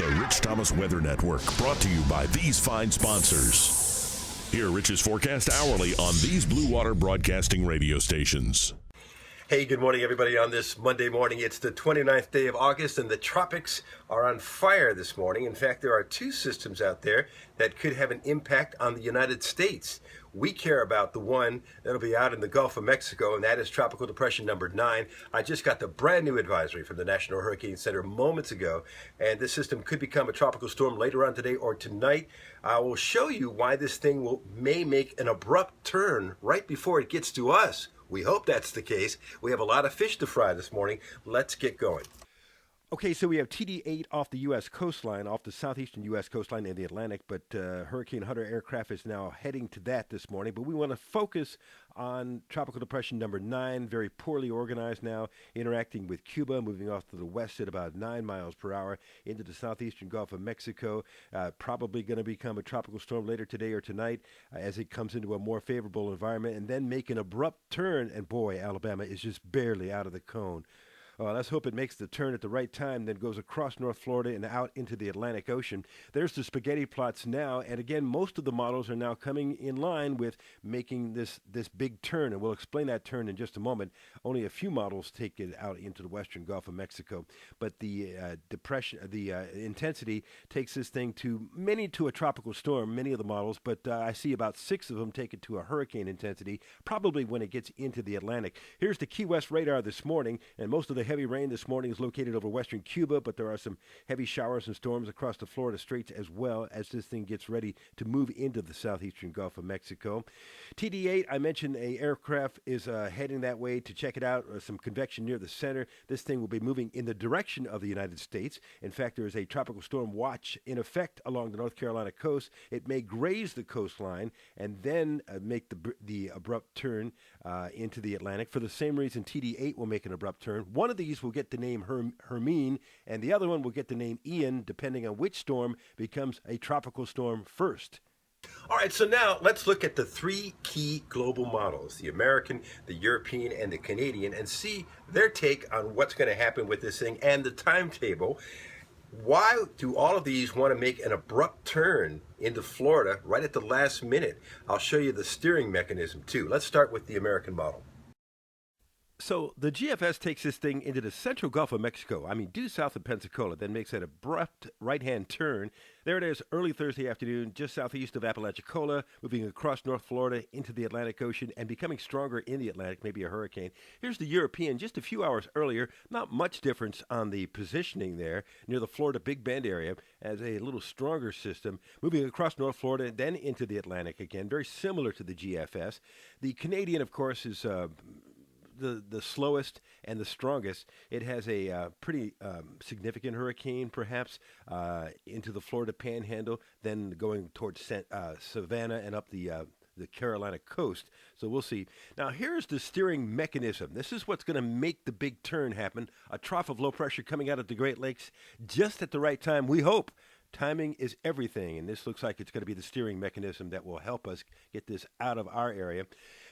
The Rich Thomas Weather Network, brought to you by these fine sponsors. Hear Rich's forecast hourly on these Blue Water Broadcasting radio stations. Hey, good morning, everybody. On this Monday morning, it's the 29th day of August, and the tropics are on fire this morning. In fact, there are two systems out there that could have an impact on the United States. We care about the one that'll be out in the Gulf of Mexico, and that is Tropical Depression number 9. I just got the brand new advisory from the National Hurricane Center moments ago, and this system could become a tropical storm later on today or tonight. I will show you why this thing may make an abrupt turn right before it gets to us. We hope that's the case. We have a lot of fish to fry this morning. Let's get going. Okay, so we have TD8 off the U.S. coastline, off the southeastern U.S. coastline in the Atlantic, but Hurricane Hunter aircraft is now heading to that this morning. But we want to focus on Tropical Depression number 9, very poorly organized now, interacting with Cuba, moving off to the west at about 9 miles per hour into the southeastern Gulf of Mexico. Probably going to become a tropical storm later today or tonight as it comes into a more favorable environment, and then make an abrupt turn. And boy, Alabama is just barely out of the cone. Let's hope it makes the turn at the right time, then goes across North Florida and out into the Atlantic Ocean. There's the spaghetti plots now, and again, most of the models are now coming in line with making this big turn, and we'll explain that turn in just a moment. Only a few models take it out into the western Gulf of Mexico, but the intensity takes this thing to a tropical storm, many of the models, but I see about 6 of them take it to a hurricane intensity, probably when it gets into the Atlantic. Here's the Key West radar this morning, and most of the heavy rain this morning is located over western Cuba, but there are some heavy showers and storms across the Florida Straits as well as this thing gets ready to move into the southeastern Gulf of Mexico. TD8, I mentioned a aircraft is heading that way to check it out. Some convection near the center. This thing will be moving in the direction of the United States. In fact, there is a tropical storm watch in effect along the North Carolina coast. It may graze the coastline and then make the abrupt turn into the Atlantic. For the same reason, TD8 will make an abrupt turn. One of these will get the name Hermine, and the other one will get the name Ian, depending on which storm becomes a tropical storm first. All right, so now let's look at the 3 key global models, the American, the European, and the Canadian, and see their take on what's going to happen with this thing and the timetable. Why do all of these want to make an abrupt turn into Florida right at the last minute? I'll show you the steering mechanism, too. Let's start with the American model. So the GFS takes this thing into the central Gulf of Mexico, due south of Pensacola, then makes an abrupt right-hand turn. There it is, early Thursday afternoon, just southeast of Apalachicola, moving across North Florida into the Atlantic Ocean and becoming stronger in the Atlantic, maybe a hurricane. Here's the European, just a few hours earlier, not much difference on the positioning there, near the Florida Big Bend area, as a little stronger system, moving across North Florida, then into the Atlantic again, very similar to the GFS. The Canadian, of course, is the slowest and the strongest. It has a pretty significant hurricane, perhaps, into the Florida Panhandle, then going towards Savannah and up the Carolina coast. So we'll see. Now, here's the steering mechanism. This is what's going to make the big turn happen. A trough of low pressure coming out of the Great Lakes just at the right time, we hope. Timing is everything, and this looks like it's going to be the steering mechanism that will help us get this out of our area.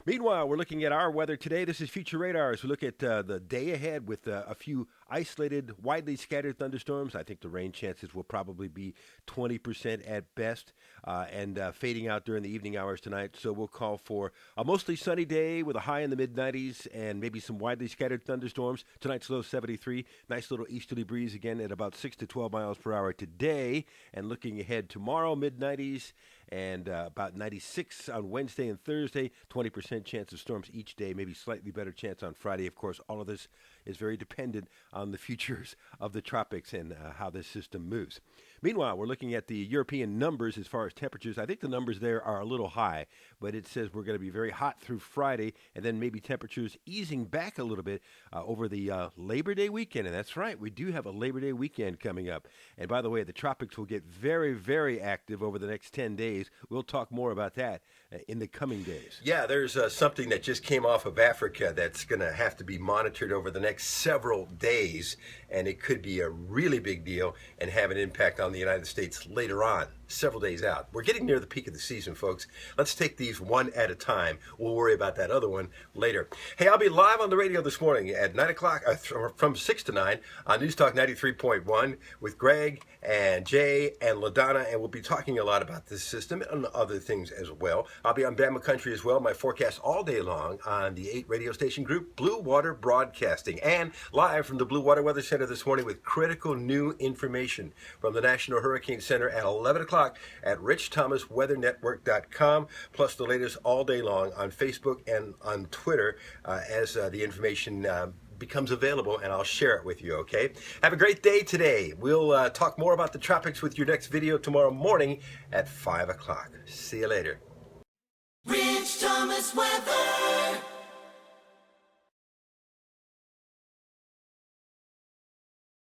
Meanwhile, we're looking at our weather today. This is Future Radar as we look at the day ahead with a few isolated, widely scattered thunderstorms. I think the rain chances will probably be 20% at best and fading out during the evening hours tonight. So we'll call for a mostly sunny day with a high in the mid-90s and maybe some widely scattered thunderstorms. Tonight's low 73. Nice little easterly breeze again at about 6 to 12 miles per hour today. And looking ahead tomorrow, mid-90s and about 96 on Wednesday and Thursday, 20% chance of storms each day, maybe slightly better chance on Friday. Of course, all of this is very dependent on the futures of the tropics and how this system moves. Meanwhile, we're looking at the European numbers as far as temperatures. I think the numbers there are a little high, but it says we're going to be very hot through Friday, and then maybe temperatures easing back a little bit over the Labor Day weekend. And that's right, we do have a Labor Day weekend coming up. And by the way, the tropics will get very, very active over the next 10 days. We'll talk more about that in the coming days. Yeah, there's something that just came off of Africa that's going to have to be monitored over the next several days, and it could be a really big deal and have an impact on the United States later on. several days out. We're getting near the peak of the season, folks. Let's take these one at a time. We'll worry about that other one later. Hey, I'll be live on the radio this morning at 9 o'clock, from 6 to 9 on NewsTalk 93.1 with Greg and Jay and LaDonna, and we'll be talking a lot about this system and other things as well. I'll be on BAMA Country as well, my forecast all day long on the 8 radio station group, Blue Water Broadcasting, and live from the Blue Water Weather Center this morning with critical new information from the National Hurricane Center at 11 o'clock at RichThomasWeatherNetwork.com, plus the latest all day long on Facebook and on Twitter as the information becomes available, and I'll share it with you, okay? Have a great day today. We'll talk more about the tropics with your next video tomorrow morning at 5 o'clock. See you later. Rich Thomas Weather.